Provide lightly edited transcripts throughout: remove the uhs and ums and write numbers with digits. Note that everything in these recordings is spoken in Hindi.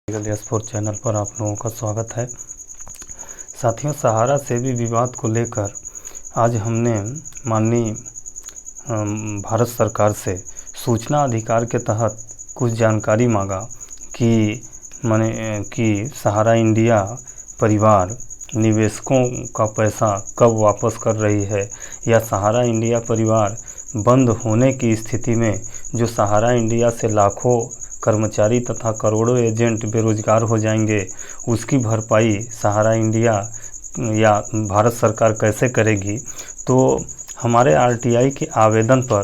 S4 चैनल पर आप लोगों का स्वागत है। साथियों, सहारा से भी विवाद को लेकर आज हमने माननीय भारत सरकार से सूचना अधिकार के तहत कुछ जानकारी मांगा कि सहारा इंडिया परिवार निवेशकों का पैसा कब वापस कर रही है, या सहारा इंडिया परिवार बंद होने की स्थिति में जो सहारा इंडिया से लाखों कर्मचारी तथा करोड़ों एजेंट बेरोजगार हो जाएंगे, उसकी भरपाई सहारा इंडिया या भारत सरकार कैसे करेगी। तो हमारे आरटीआई के आवेदन पर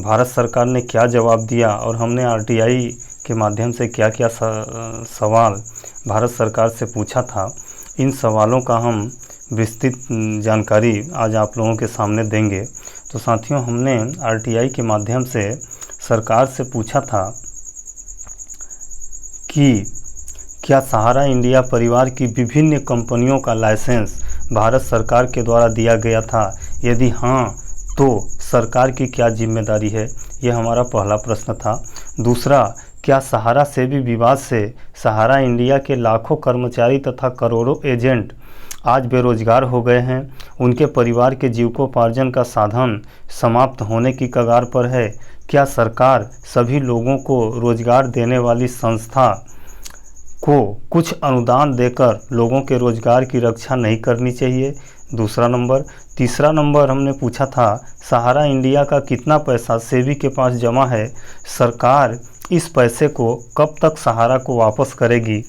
भारत सरकार ने क्या जवाब दिया और हमने आरटीआई के माध्यम से क्या क्या सवाल भारत सरकार से पूछा था, इन सवालों का हम विस्तृत जानकारी आज आप लोगों के सामने देंगे। तो साथियों, हमने आरटीआई के माध्यम से सरकार से पूछा था कि क्या सहारा इंडिया परिवार की विभिन्न कंपनियों का लाइसेंस भारत सरकार के द्वारा दिया गया था, यदि हाँ तो सरकार की क्या जिम्मेदारी है, यह हमारा पहला प्रश्न था। दूसरा, क्या सहारा से भी विवाद से सहारा इंडिया के लाखों कर्मचारी तथा करोड़ों एजेंट आज बेरोजगार हो गए हैं, उनके परिवार के जीविकोपार्जन का साधन समाप्त होने की कगार पर है। क्या सरकार सभी लोगों को रोजगार देने वाली संस्था को कुछ अनुदान देकर लोगों के रोजगार की रक्षा नहीं करनी चाहिए? दूसरा नंबर। तीसरा नंबर हमने पूछा था, सहारा इंडिया का कितना पैसा सेबी के पास जमा है, सरकार इस पैसे को कब तक सहारा को वापस करेगी?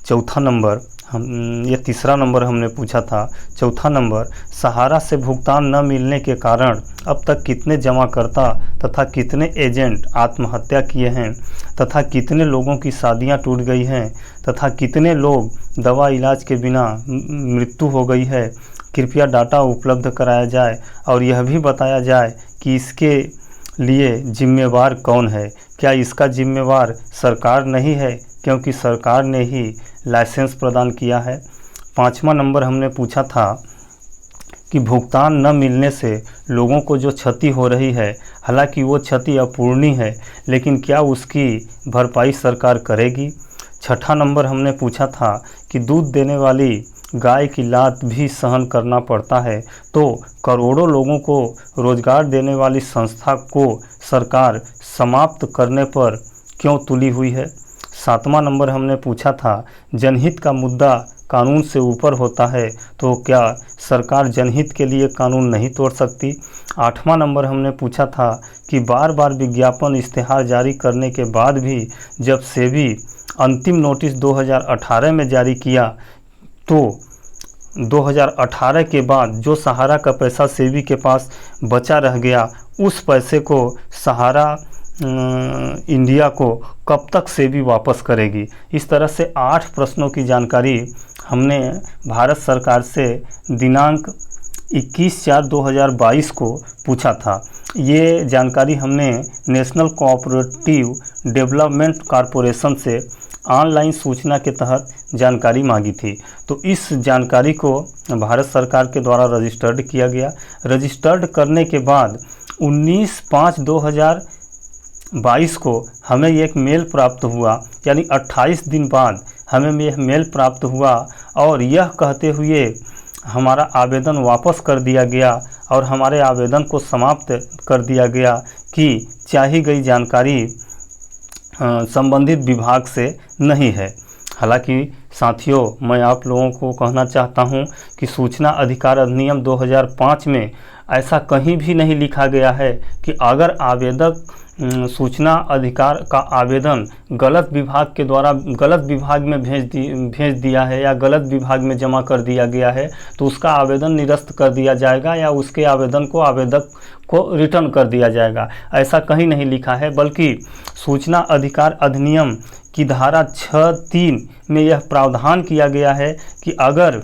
चौथा नंबर ये तीसरा नंबर हमने पूछा था। चौथा नंबर, सहारा से भुगतान न मिलने के कारण अब तक कितने जमाकर्ता तथा कितने एजेंट आत्महत्या किए हैं, तथा कितने लोगों की शादियां टूट गई हैं, तथा कितने लोग दवा इलाज के बिना मृत्यु हो गई है। कृपया डाटा उपलब्ध कराया जाए और यह भी बताया जाए कि इसके लिए जिम्मेवार कौन है। क्या इसका जिम्मेवार सरकार नहीं है, क्योंकि सरकार ने ही लाइसेंस प्रदान किया है। पाँचवा नंबर हमने पूछा था कि भुगतान न मिलने से लोगों को जो क्षति हो रही है, हालांकि वो क्षति अपूर्णीय है, लेकिन क्या उसकी भरपाई सरकार करेगी? छठा नंबर हमने पूछा था कि दूध देने वाली गाय की लात भी सहन करना पड़ता है, तो करोड़ों लोगों को रोजगार देने वाली संस्था को सरकार समाप्त करने पर क्यों तुली हुई है? सातवां नंबर हमने पूछा था, जनहित का मुद्दा कानून से ऊपर होता है, तो क्या सरकार जनहित के लिए कानून नहीं तोड़ सकती? आठवां नंबर हमने पूछा था कि बार बार विज्ञापन इश्तेहार जारी करने के बाद भी जब सेबी अंतिम नोटिस 2018 में जारी किया, तो 2018 के बाद जो सहारा का पैसा सेबी के पास बचा रह गया, उस पैसे को सहारा इंडिया को कब तक सेबी वापस करेगी? इस तरह से 8 प्रश्नों की जानकारी हमने भारत सरकार से दिनांक 21/4/2022 को पूछा था। ये जानकारी हमने नेशनल कोऑपरेटिव डेवलपमेंट कॉरपोरेशन से ऑनलाइन सूचना के तहत जानकारी मांगी थी। तो इस जानकारी को भारत सरकार के द्वारा रजिस्टर्ड किया गया। रजिस्टर्ड करने के बाद 19/5/2022 को हमें एक मेल प्राप्त हुआ, यानी 28 दिन बाद हमें यह मेल प्राप्त हुआ, और यह कहते हुए हमारा आवेदन वापस कर दिया गया और हमारे आवेदन को समाप्त कर दिया गया कि चाही गई जानकारी संबंधित विभाग से नहीं है। हालांकि साथियों, मैं आप लोगों को कहना चाहता हूं कि सूचना अधिकार अधिनियम 2005 में ऐसा कहीं भी नहीं लिखा गया है कि अगर आवेदक सूचना अधिकार का आवेदन गलत विभाग के द्वारा गलत विभाग में भेज दिया है या गलत विभाग में जमा कर दिया गया है, तो उसका आवेदन निरस्त कर दिया जाएगा या उसके आवेदन को आवेदक को रिटर्न कर दिया जाएगा। ऐसा कहीं नहीं लिखा है, बल्कि सूचना अधिकार अधिनियम की धारा 6(3) में यह प्रावधान किया गया है कि अगर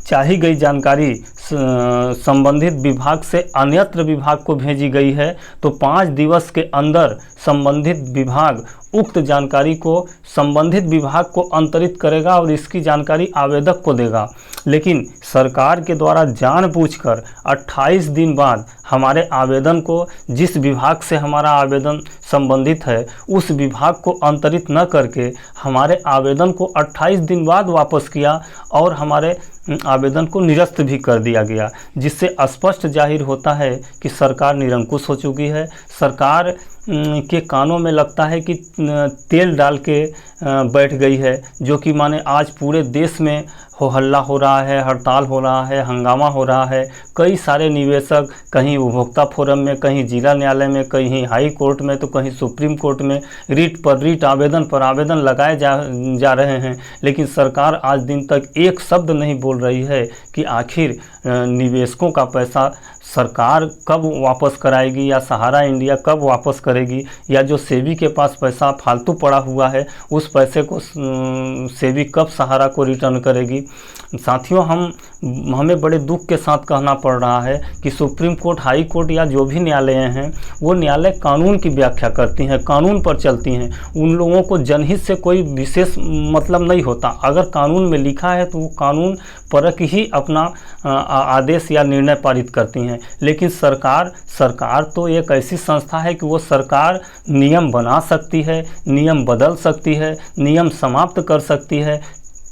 चाही गई जानकारी संबंधित विभाग से अन्यत्र विभाग को भेजी गई है, तो 5 दिवस के अंदर संबंधित विभाग उक्त जानकारी को संबंधित विभाग को अंतरित करेगा और इसकी जानकारी आवेदक को देगा। लेकिन सरकार के द्वारा जानबूझकर 28 दिन बाद हमारे आवेदन को, जिस विभाग से हमारा आवेदन संबंधित है उस विभाग को अंतरित न करके हमारे आवेदन को 28 दिन बाद वापस किया और हमारे आवेदन को निरस्त भी कर दिया गया, जिससे स्पष्ट जाहिर होता है कि सरकार निरंकुश हो चुकी है। सरकार के कानों में लगता है कि तेल डाल के बैठ गई है, जो कि माने आज पूरे देश में हो हल्ला हो रहा है, हड़ताल हो रहा है, हंगामा हो रहा है। कई सारे निवेशक कहीं उपभोक्ता फोरम में, कहीं जिला न्यायालय में, कहीं हाई कोर्ट में, तो कहीं सुप्रीम कोर्ट में रीट पर रीट, आवेदन पर आवेदन लगाए जा रहे हैं। लेकिन सरकार आज दिन तक एक शब्द नहीं बोल रही है कि आखिर निवेशकों का पैसा सरकार कब वापस कराएगी या सहारा इंडिया कब वापस करेगी, या जो सेबी के पास पैसा फालतू पड़ा हुआ है उस पैसे को सेबी कब सहारा को रिटर्न करेगी। साथियों, हमें बड़े दुख के साथ कहना पड़ रहा है कि सुप्रीम कोर्ट, हाई कोर्ट या जो भी न्यायालय हैं वो न्यायालय कानून की व्याख्या करती हैं, कानून पर चलती हैं। उन लोगों को जनहित से कोई विशेष मतलब नहीं होता। अगर कानून में लिखा है तो वो कानून परख ही अपना आदेश या निर्णय पारित करती हैं। लेकिन सरकार तो एक ऐसी संस्था है कि वो सरकार नियम बना सकती है, नियम बदल सकती है, नियम समाप्त कर सकती है।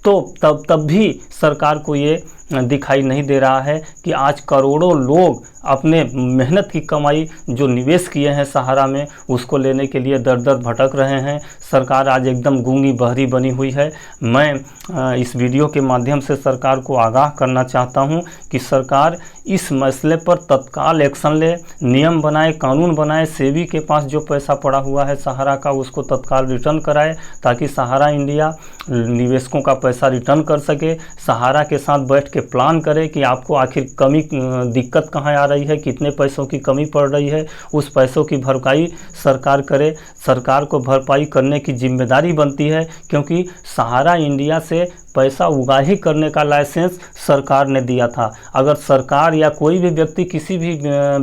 तो तब भी सरकार को ये दिखाई नहीं दे रहा है कि आज करोड़ों लोग अपने मेहनत की कमाई जो निवेश किए हैं सहारा में, उसको लेने के लिए दर दर भटक रहे हैं। सरकार आज एकदम गूंगी बहरी बनी हुई है। मैं इस वीडियो के माध्यम से सरकार को आगाह करना चाहता हूं कि सरकार इस मसले पर तत्काल एक्शन ले, नियम बनाए, कानून बनाए। सेबी के पास जो पैसा पड़ा हुआ है सहारा का, उसको तत्काल रिटर्न कराए, ताकि सहारा इंडिया निवेशकों का पैसा रिटर्न कर सके। सहारा के साथ बैठ के प्लान करे कि आपको आखिर दिक्कत कहाँ आ रही है, कितने पैसों की कमी पड़ रही है, उस पैसों की भरपाई सरकार करे। सरकार को भरपाई करने की जिम्मेदारी बनती है, क्योंकि सहारा इंडिया से पैसा उगाही करने का लाइसेंस सरकार ने दिया था। अगर सरकार या कोई भी व्यक्ति किसी भी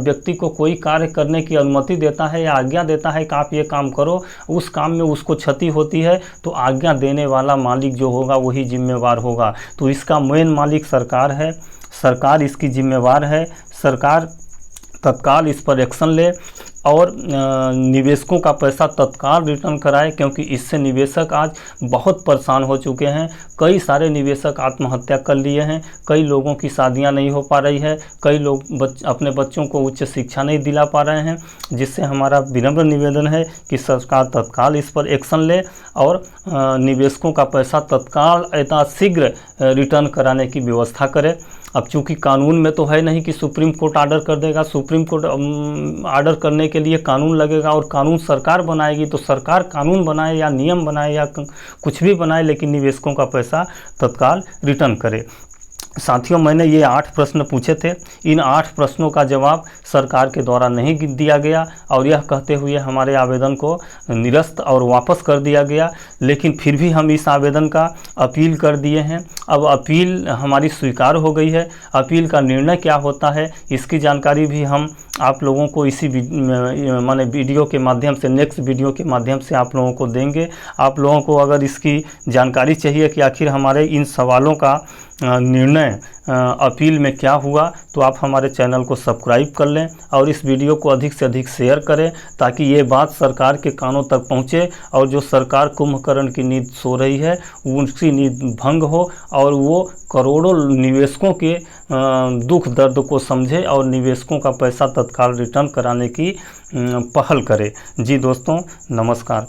व्यक्ति को कोई कार्य करने की अनुमति देता है या आज्ञा देता है कि आप ये काम करो, उस काम में उसको क्षति होती है तो आज्ञा देने वाला मालिक जो होगा वही जिम्मेवार होगा। तो इसका मेन मालिक सरकार है, सरकार इसकी जिम्मेवार है। सरकार तत्काल इस पर एक्शन ले और निवेशकों का पैसा तत्काल रिटर्न कराए, क्योंकि इससे निवेशक आज बहुत परेशान हो चुके हैं। कई सारे निवेशक आत्महत्या कर लिए हैं, कई लोगों की शादियां नहीं हो पा रही है, कई लोग अपने बच्चों को उच्च शिक्षा नहीं दिला पा रहे हैं। जिससे हमारा विनम्र निवेदन है कि सरकार तत्काल इस पर एक्शन ले और निवेशकों का पैसा तत्काल यथाशीघ्र रिटर्न कराने की व्यवस्था करे। अब चूंकि कानून में तो है नहीं कि सुप्रीम कोर्ट आर्डर कर देगा, सुप्रीम कोर्ट आर्डर करने के लिए कानून लगेगा और कानून सरकार बनाएगी। तो सरकार कानून बनाए या नियम बनाए या कुछ भी बनाए, लेकिन निवेशकों का पैसा तत्काल रिटर्न करे। साथियों, मैंने ये 8 प्रश्न पूछे थे। इन 8 प्रश्नों का जवाब सरकार के द्वारा नहीं दिया गया और यह कहते हुए हमारे आवेदन को निरस्त और वापस कर दिया गया। लेकिन फिर भी हम इस आवेदन का अपील कर दिए हैं। अब अपील हमारी स्वीकार हो गई है। अपील का निर्णय क्या होता है इसकी जानकारी भी हम आप लोगों को इसी वीडियो के माध्यम से, नेक्स्ट वीडियो के माध्यम से आप लोगों को देंगे। आप लोगों को अगर इसकी जानकारी चाहिए कि आखिर हमारे इन सवालों का निर्णय अपील में क्या हुआ, तो आप हमारे चैनल को सब्सक्राइब कर लें और इस वीडियो को अधिक से अधिक शेयर करें, ताकि ये बात सरकार के कानों तक पहुँचे और जो सरकार कुंभकर्ण की नींद सो रही है उनकी नींद भंग हो और वो करोड़ों निवेशकों के दुख दर्द को समझे और निवेशकों का पैसा तत्काल रिटर्न कराने की पहल करे। जी दोस्तों, नमस्कार।